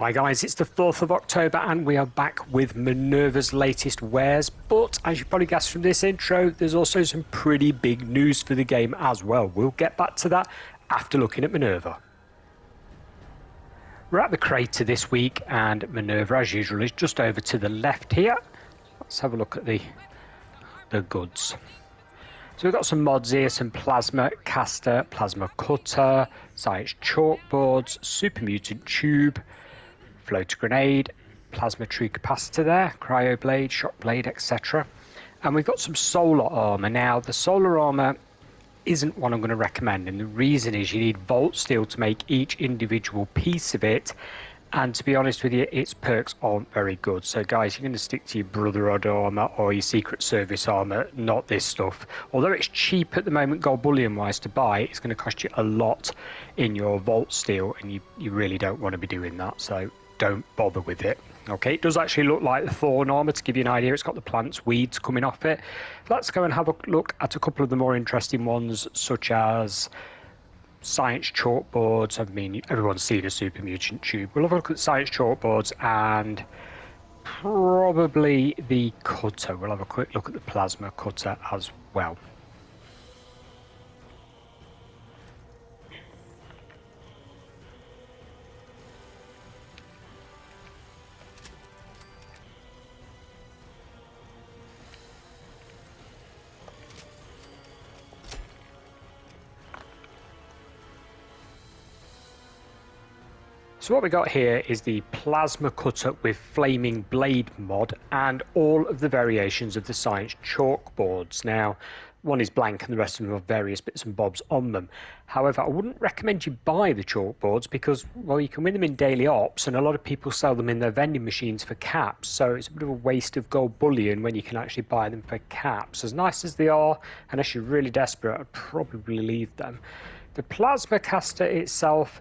Hi guys, it's the 4th of October and we are back with Minerva's latest wares, but as you probably guessed from this intro, there's also some pretty big news for the game as well. We'll get back to that after looking at Minerva. We're at the crater this week and Minerva, as usual, is just over to the left here. Let's have a look at the goods. So we've got some mods here, some plasma caster, plasma cutter, science chalkboards, super mutant tube, floater grenade, plasma tree capacitor there, cryo blade, shock blade, etc. And we've got some solar armor. Now, the solar armor isn't one I'm going to recommend, and the reason is you need Vault Steel to make each individual piece of it, and to be honest with you, its perks aren't very good. So guys, you're going to stick to your Brotherhood armor or your Secret Service armor, not this stuff. Although it's cheap at the moment gold bullion wise to buy, it's going to cost you a lot in your Vault Steel, and you really don't want to be doing that, so don't bother with it. Okay, it does actually look like the Thorn armor, to give you an idea. It's got the plants, weeds coming off it. Let's go and have a look at a couple of the more interesting ones, such as science chalkboards. I mean, everyone's seen a super mutant tube. We'll have a look at science chalkboards and probably the cutter. We'll have a quick look at the plasma cutter as well. So what we got here is the plasma cutter with flaming blade mod and all of the variations of the science chalkboards. Now, one is blank and the rest of them have various bits and bobs on them. However, I wouldn't recommend you buy the chalkboards because, well, you can win them in daily ops and a lot of people sell them in their vending machines for caps. So it's a bit of a waste of gold bullion when you can actually buy them for caps. As nice as they are, unless you're really desperate, I'd probably leave them. The plasma caster itself,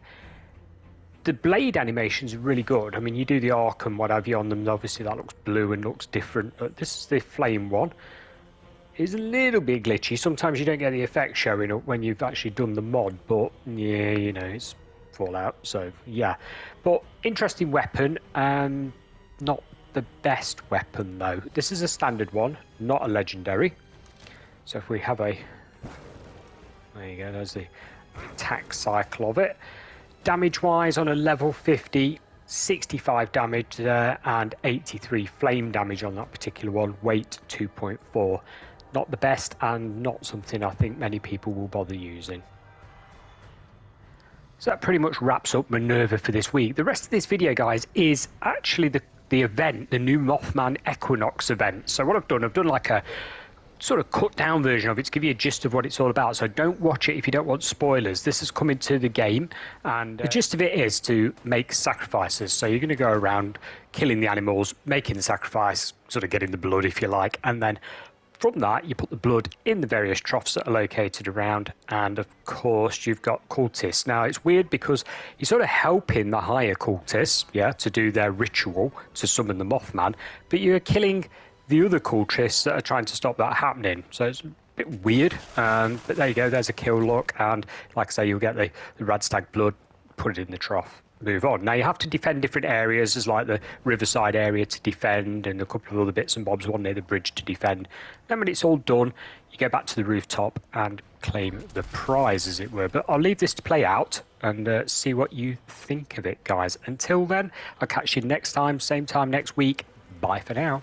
the blade animations are really good. I mean, you do the arc and what have you on them, obviously that looks blue and looks different, but this is the flame one. It's a little bit glitchy. Sometimes you don't get the effect showing up when you've actually done the mod, but yeah, you know, it's Fallout, so yeah. But interesting weapon, not the best weapon though. This is a standard one, not a legendary. So if we have a, there you go, there's the attack cycle of it. Damage wise, on a level 50, 65 damage there and 83 flame damage on that particular one. Weight 2.4. Not the best and not something I think many people will bother using. So that pretty much wraps up Minerva for this week. The rest of this video, guys, is actually the event, the new Mothman Equinox event. So what I've done like a sort of cut down version of it to give you a gist of what it's all about, so don't watch it if you don't want spoilers. This has come into the game and the gist of it is to make sacrifices. So you're going to go around killing the animals, making the sacrifice, sort of getting the blood if you like, and then from that you put the blood in the various troughs that are located around, and of course you've got cultists. Now it's weird because you're sort of helping the higher cultists, yeah, to do their ritual to summon the Mothman, but you're killing the other cultists that are trying to stop that happening. So it's a bit weird, but there you go, there's a kill look, and like I say, you'll get the radstag blood, put it in the trough, move on. Now you have to defend different areas. There's like the riverside area to defend and a couple of other bits and bobs, one near the bridge to defend. Then when it's all done, you go back to the rooftop and claim the prize, as it were. But I'll leave this to play out and see what you think of it, guys. Until then, I'll catch you next time, same time next week. Bye for now.